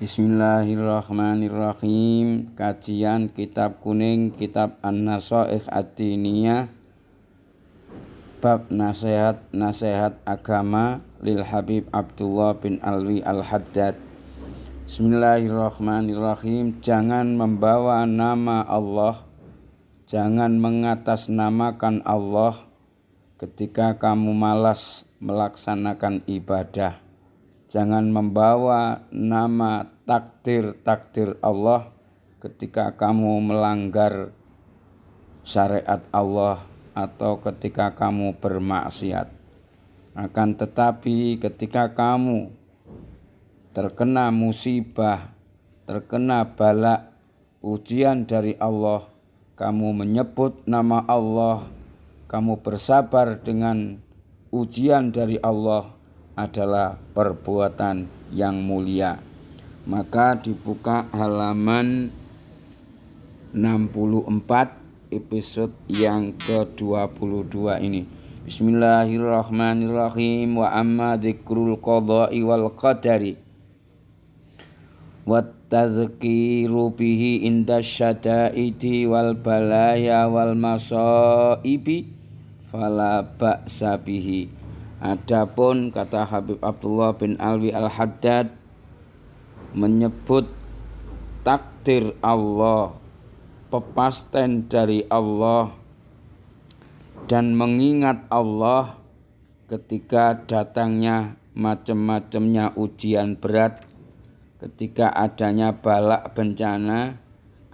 Bismillahirrahmanirrahim. Kajian Kitab Kuning, Kitab An-Nasaikh Ad-Diniyah, bab nasihat agama lil Habib Abdullah bin Alwi Al-Haddad. Bismillahirrahmanirrahim. Jangan membawa nama Allah, jangan mengatasnamakan Allah ketika kamu malas melaksanakan ibadah. Jangan membawa nama takdir Allah ketika kamu melanggar syariat Allah atau ketika kamu bermaksiat. Akan tetapi ketika kamu terkena musibah, terkena bala, ujian dari Allah, kamu menyebut nama Allah, kamu bersabar dengan ujian dari Allah, adalah perbuatan yang mulia. Maka dibuka halaman 64 episode yang ke-22 ini. Bismillahirrahmanirrahim. Wa amma dzikrul qada'i wal qadari wat tazkiru bihi inda syada'idi wal balaya wal masaibi fala ba'sa bihi. Adapun kata Habib Abdullah bin Alwi Al-Haddad, menyebut takdir Allah, pepasten dari Allah, dan mengingat Allah ketika datangnya macam-macamnya ujian berat, ketika adanya bala bencana,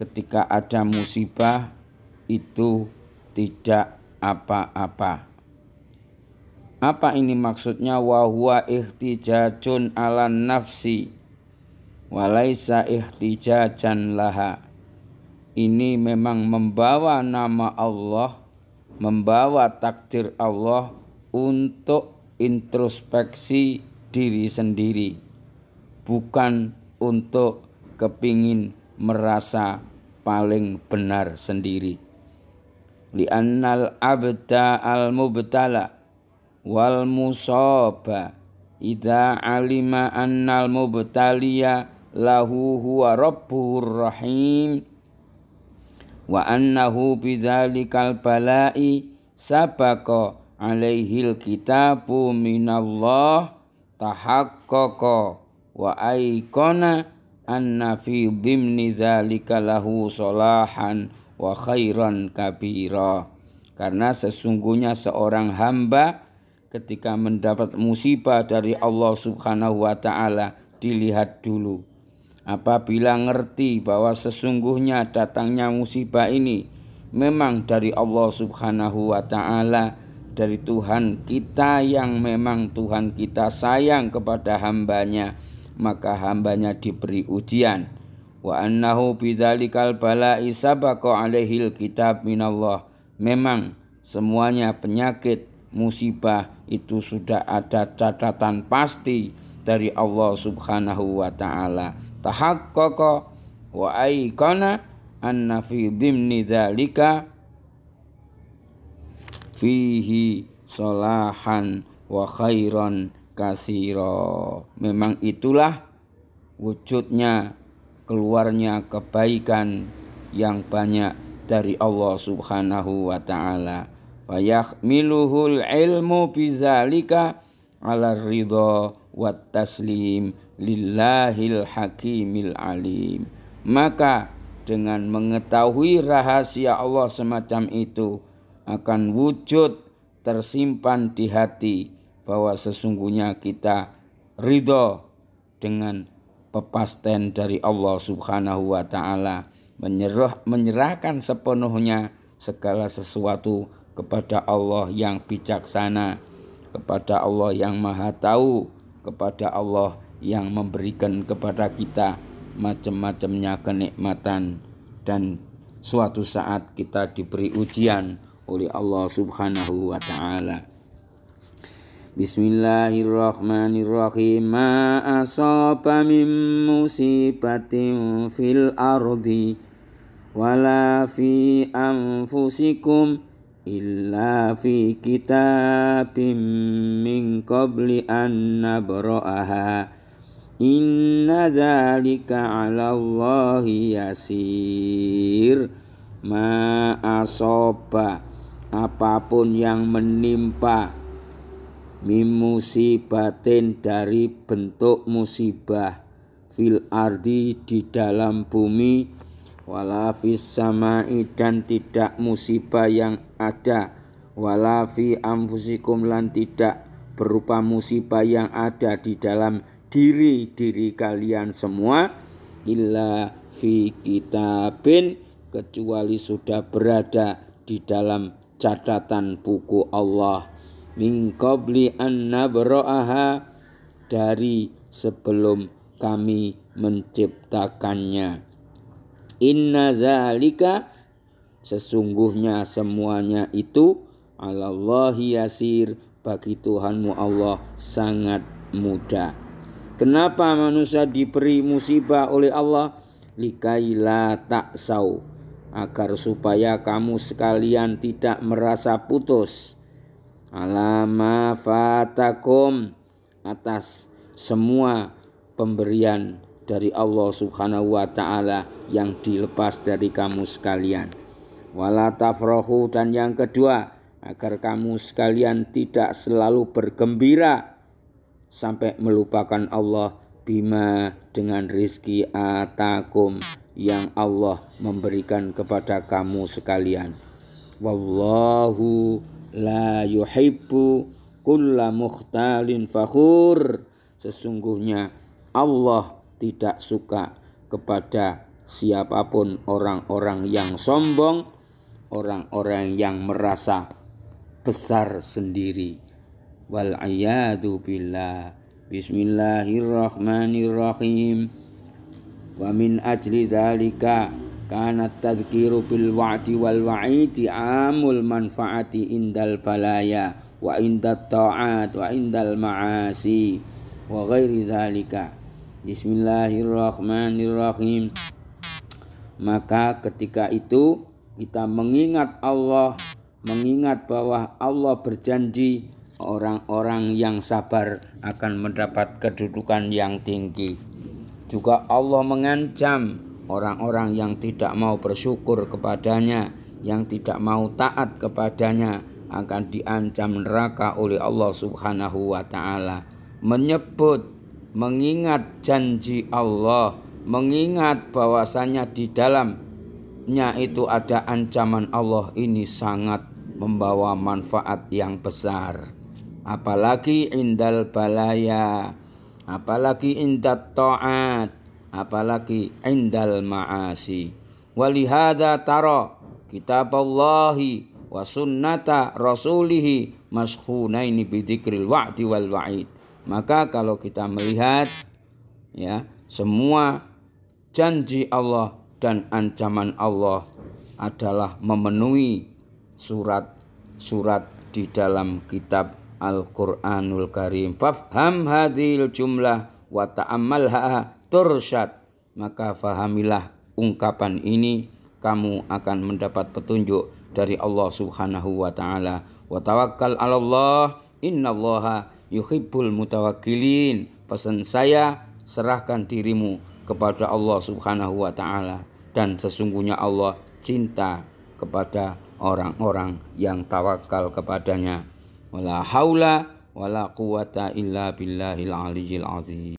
ketika ada musibah, itu tidak apa-apa. Apa ini maksudnya? Wa huwa ihtijajun ala nafsi walaisa ihtijajan laha. Ini memang membawa nama Allah, membawa takdir Allah untuk introspeksi diri sendiri, bukan untuk kepingin merasa paling benar sendiri. Li'annal abda al-mubtala wal musaba idza alima annal mubtaliya lahu huwa rabbur rahim wa annahu bidzalikal bala'i sabaqa alaihil kitabu minallah tahaqqaqa wa aikona anna fi dhimni dzalika lahu salahan wa khairan kabira. Karena sesungguhnya seorang hamba ketika mendapat musibah dari Allah Subhanahu wa ta'ala, dilihat dulu. Apabila ngerti bahwa sesungguhnya datangnya musibah ini memang dari Allah Subhanahu wa ta'ala, dari Tuhan kita yang memang Tuhan kita sayang kepada hambanya, maka hambanya diberi ujian. Wa annahu bidzalikal bala'i sabaqa alaihil kitab minallah. Memang semuanya penyakit, musibah itu sudah ada catatan pasti dari Allah Subhanahu wa ta'ala. Tahaqqaqa wa aikana anna fi dhimni dzalika fihi salahan wa khairan katsira. Memang itulah wujudnya keluarnya kebaikan yang banyak dari Allah Subhanahu wa ta'ala. Fayahmiluhul ilmu bizalika ala ridha wat taslim lillahil hakimil alim. Maka dengan mengetahui rahasia Allah semacam itu, akan wujud tersimpan di hati bahwa sesungguhnya kita ridha dengan pepasten dari Allah Subhanahu wa ta'ala, menyerahkan sepenuhnya segala sesuatu kepada Allah yang bijaksana, kepada Allah yang maha tahu, kepada Allah yang memberikan kepada kita macam-macamnya kenikmatan, dan suatu saat kita diberi ujian oleh Allah Subhanahu wa ta'ala. Bismillahirrahmanirrahim. Ma asaba min musibatin fil ardi wala fi anfusikum illa fi kitabim min qabli an nabra'aha Inna dzalika 'alallahi yasir. Ma asoba, apapun yang menimpa, mim musibatin, dari bentuk musibah, fil ardi, di dalam bumi, wala fis samai, dan tidak musibah yang ada, wala fi anfusikum, lan tidak berupa musibah yang ada di dalam diri kalian semua, illa fi kitabin, kecuali sudah berada di dalam catatan buku Allah, min qabli an nabra'aha, dari sebelum kami menciptakannya. Inna zalika, sesungguhnya semuanya itu, 'alallahi yasir, bagi Tuhanmu Allah sangat mudah. Kenapa manusia diberi musibah oleh Allah? Likaila taksau, agar supaya kamu sekalian tidak merasa putus, alama fatakum, atas semua pemberian dari Allah Subhanahu wa ta'ala yang dilepas dari kamu sekalian. Wala tafrahu, dan yang kedua, agar kamu sekalian tidak selalu bergembira sampai melupakan Allah, bima, dengan rizki atakum, yang Allah memberikan kepada kamu sekalian. Wallahu la yuhibbu kulla mukhtalin fakhur, sesungguhnya Allah tidak suka kepada siapapun orang-orang yang sombong, orang-orang yang merasa besar sendiri. Wal a'yadu billah. Bismillahirrahmanirrahim. Wa min ajli dzalika kanat tadhkiru bil wa'di wal wa'idi amul manfaati indal balaya wa indat ta'at wa indal ma'asi wa ghairi dzalika. Bismillahirrahmanirrahim. Maka ketika itu kita mengingat Allah, mengingat bahwa Allah berjanji orang-orang yang sabar akan mendapat kedudukan yang tinggi. Juga Allah mengancam orang-orang yang tidak mau bersyukur kepadanya, yang tidak mau taat kepadanya, akan diancam neraka oleh Allah Subhanahu wa ta'ala. Menyebut, mengingat janji Allah, mengingat bahwasanya di dalamnya itu ada ancaman Allah, ini sangat membawa manfaat yang besar. Apalagi indal balaya, apalagi indat ta'at, apalagi indal ma'asi. Walihada tara kitaballahi wa sunnata rasulihi mashkhunaini bidzikril wa'di wal wa'id. Maka kalau kita melihat ya, semua janji Allah dan ancaman Allah adalah memenuhi surat-surat di dalam kitab Al-Quranul Karim. Fafham hadhil jumlah wa ta'ammalha tursyad. Maka fahamilah ungkapan ini, kamu akan mendapat petunjuk dari Allah Subhanahu wa ta'ala. Wa tawakkal 'alallah, innallaha yuhibbul mutawakkilin. Pesan saya, serahkan dirimu kepada Allah Subhanahu wa ta'ala, dan sesungguhnya Allah cinta kepada orang-orang yang tawakal kepadanya. Wala haula wala quwata illa billahil aliyyil azim.